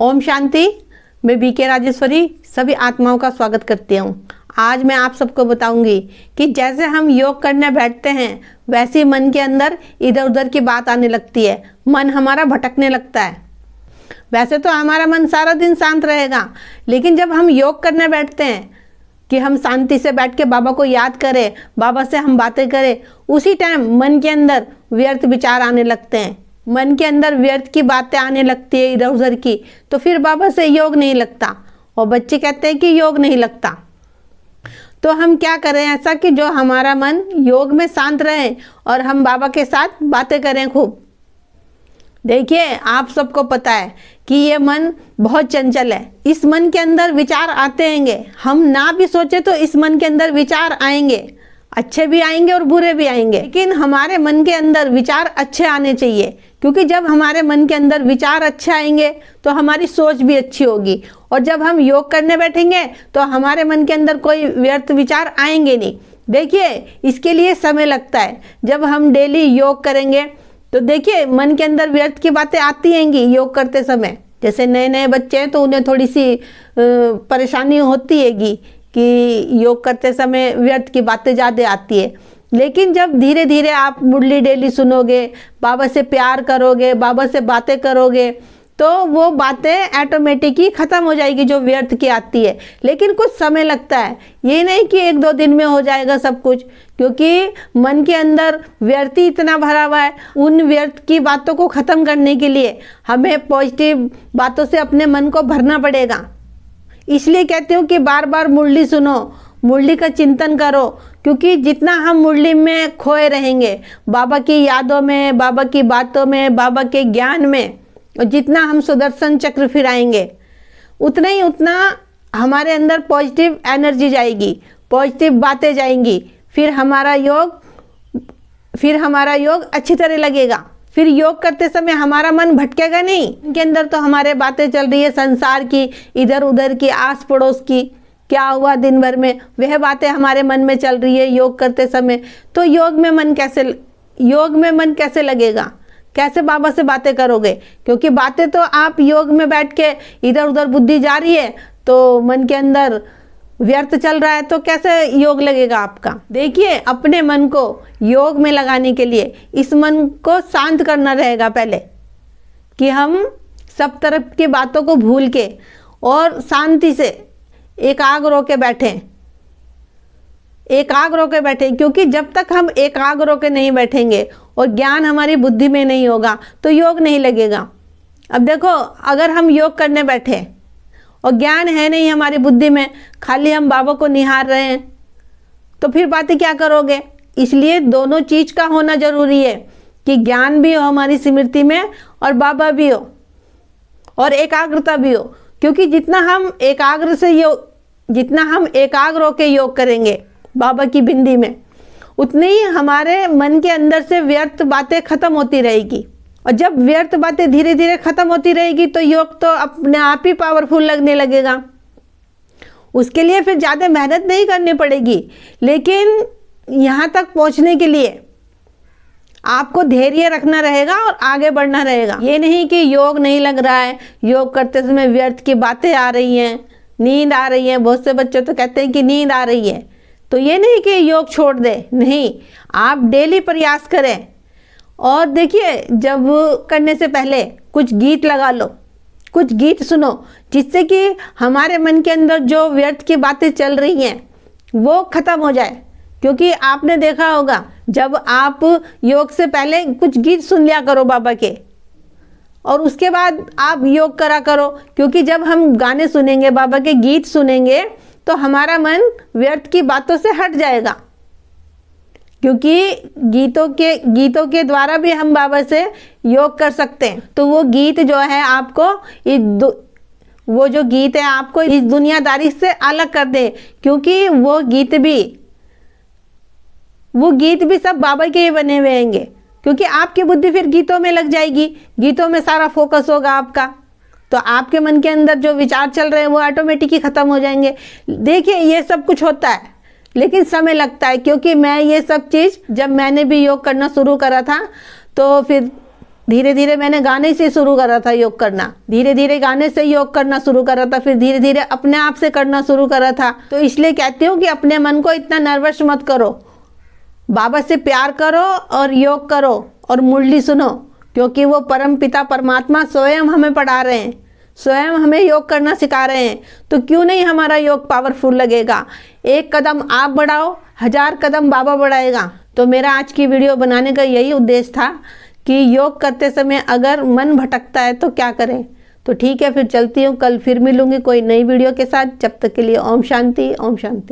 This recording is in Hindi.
ओम शांति। मैं बीके राजेश्वरी सभी आत्माओं का स्वागत करती हूँ। आज मैं आप सबको बताऊंगी कि जैसे हम योग करने बैठते हैं वैसे मन के अंदर इधर उधर की बात आने लगती है, मन हमारा भटकने लगता है। वैसे तो हमारा मन सारा दिन शांत रहेगा, लेकिन जब हम योग करने बैठते हैं कि हम शांति से बैठ के बाबा को याद करें, बाबा से हम बातें करें, उसी टाइम मन के अंदर व्यर्थ विचार आने लगते हैं, मन के अंदर व्यर्थ की बातें आने लगती है इधर उधर की। तो फिर बाबा से योग नहीं लगता और बच्चे कहते हैं कि योग नहीं लगता। तो हम क्या करें ऐसा कि जो हमारा मन योग में शांत रहे और हम बाबा के साथ बातें करें खूब। देखिए, आप सबको पता है कि ये मन बहुत चंचल है। इस मन के अंदर विचार आते रहेंगे, हम ना भी सोचे तो इस मन के अंदर विचार आएंगे, अच्छे भी आएंगे और बुरे भी आएंगे। लेकिन हमारे मन के अंदर विचार अच्छे आने चाहिए, क्योंकि जब हमारे मन के अंदर विचार अच्छे आएंगे तो हमारी सोच भी अच्छी होगी। और जब हम योग करने बैठेंगे तो हमारे मन के अंदर कोई व्यर्थ विचार आएंगे नहीं। देखिए, इसके लिए समय लगता है। जब हम डेली योग करेंगे तो देखिए मन के अंदर व्यर्थ की बातें आती रहेंगी योग करते समय। जैसे नए नए बच्चे हैं तो उन्हें थोड़ी सी परेशानी होती हैगी कि योग करते समय व्यर्थ की बातें ज़्यादा आती है। लेकिन जब धीरे धीरे आप मुरली डेली सुनोगे, बाबा से प्यार करोगे, बाबा से बातें करोगे, तो वो बातें ऑटोमेटिक ही ख़त्म हो जाएगी जो व्यर्थ की आती है। लेकिन कुछ समय लगता है, ये नहीं कि एक दो दिन में हो जाएगा सब कुछ, क्योंकि मन के अंदर व्यर्थ ही इतना भरा हुआ है। उन व्यर्थ की बातों को ख़त्म करने के लिए हमें पॉजिटिव बातों से अपने मन को भरना पड़ेगा। इसलिए कहती हूँ कि बार बार मुरली सुनो, मुरली का चिंतन करो, क्योंकि जितना हम मुरली में खोए रहेंगे, बाबा की यादों में, बाबा की बातों में, बाबा के ज्ञान में, और जितना हम सुदर्शन चक्र फिराएंगे उतना हमारे अंदर पॉजिटिव एनर्जी जाएगी, पॉजिटिव बातें जाएंगी। फिर हमारा योग अच्छी तरह लगेगा। फिर योग करते समय हमारा मन भटकेगा नहीं। इनके अंदर तो हमारे बातें चल रही है संसार की, इधर उधर की, आस पड़ोस की, क्या हुआ दिन भर में, वह बातें हमारे मन में चल रही है योग करते समय। तो योग में मन कैसे लगेगा, कैसे बाबा से बातें करोगे? क्योंकि बातें तो आप योग में बैठ के इधर उधर बुद्धि जा रही है तो मन के अंदर व्यर्थ चल रहा है, तो कैसे योग लगेगा आपका? देखिए, अपने मन को योग में लगाने के लिए इस मन को शांत करना रहेगा पहले, कि हम सब तरफ की बातों को भूल के और शांति से एकाग्र होके बैठें। क्योंकि जब तक हम एकाग्र होके नहीं बैठेंगे और ज्ञान हमारी बुद्धि में नहीं होगा तो योग नहीं लगेगा। अब देखो, अगर हम योग करने बैठे और ज्ञान है नहीं हमारी बुद्धि में, खाली हम बाबा को निहार रहे हैं, तो फिर बातें क्या करोगे? इसलिए दोनों चीज़ का होना जरूरी है, कि ज्ञान भी हो हमारी स्मृति में और बाबा भी हो और एकाग्रता भी हो। क्योंकि जितना हम एकाग्र होकर योग करेंगे बाबा की बिंदी में, उतनी ही हमारे मन के अंदर से व्यर्थ बातें खत्म होती रहेगी। और जब व्यर्थ बातें धीरे धीरे खत्म होती रहेगी तो योग तो अपने आप ही पावरफुल लगने लगेगा। उसके लिए फिर ज़्यादा मेहनत नहीं करनी पड़ेगी। लेकिन यहाँ तक पहुँचने के लिए आपको धैर्य रखना रहेगा और आगे बढ़ना रहेगा। ये नहीं कि योग नहीं लग रहा है, योग करते समय व्यर्थ की बातें आ रही हैं, नींद आ रही है। बहुत से बच्चे तो कहते हैं कि नींद आ रही है, तो ये नहीं कि योग छोड़ दे, नहीं, आप डेली प्रयास करें। और देखिए, जब करने से पहले कुछ गीत लगा लो, कुछ गीत सुनो, जिससे कि हमारे मन के अंदर जो व्यर्थ की बातें चल रही हैं वो ख़त्म हो जाए। क्योंकि आपने देखा होगा, जब आप योग से पहले कुछ गीत सुन लिया करो बाबा के, और उसके बाद आप योग करा करो। क्योंकि जब हम गाने सुनेंगे, बाबा के गीत सुनेंगे, तो हमारा मन व्यर्थ की बातों से हट जाएगा। क्योंकि गीतों के द्वारा भी हम बाबा से योग कर सकते हैं। तो वो गीत जो है आपको इस दुनियादारी से अलग कर दे। क्योंकि वो गीत भी सब बाबा के ही बने हुए होंगे। क्योंकि आपकी बुद्धि फिर गीतों में लग जाएगी, गीतों में सारा फोकस होगा आपका, तो आपके मन के अंदर जो विचार चल रहे हैं वो ऑटोमेटिक ही ख़त्म हो जाएंगे। देखिए, ये सब कुछ होता है, लेकिन समय लगता है। क्योंकि मैं ये सब चीज़ जब मैंने भी योग करना शुरू करा था तो फिर धीरे धीरे मैंने गाने से शुरू करा था योग करना, धीरे धीरे गाने से योग करना शुरू करा था, फिर धीरे धीरे अपने आप से करना शुरू करा था। तो इसलिए कहती हूँ कि अपने मन को इतना नर्वस मत करो, बाबा से प्यार करो और योग करो और मुरली सुनो, क्योंकि वो परम पिता परमात्मा स्वयं हमें पढ़ा रहे हैं, स्वयं हमें योग करना सिखा रहे हैं। तो क्यों नहीं हमारा योग पावरफुल लगेगा। एक कदम आप बढ़ाओ, 1000 कदम बाबा बढ़ाएगा। तो मेरा आज की वीडियो बनाने का यही उद्देश्य था कि योग करते समय अगर मन भटकता है तो क्या करें। तो ठीक है, फिर चलती हूँ, कल फिर मिलूंगी कोई नई वीडियो के साथ। जब तक के लिए ओम शांति, ओम शांति।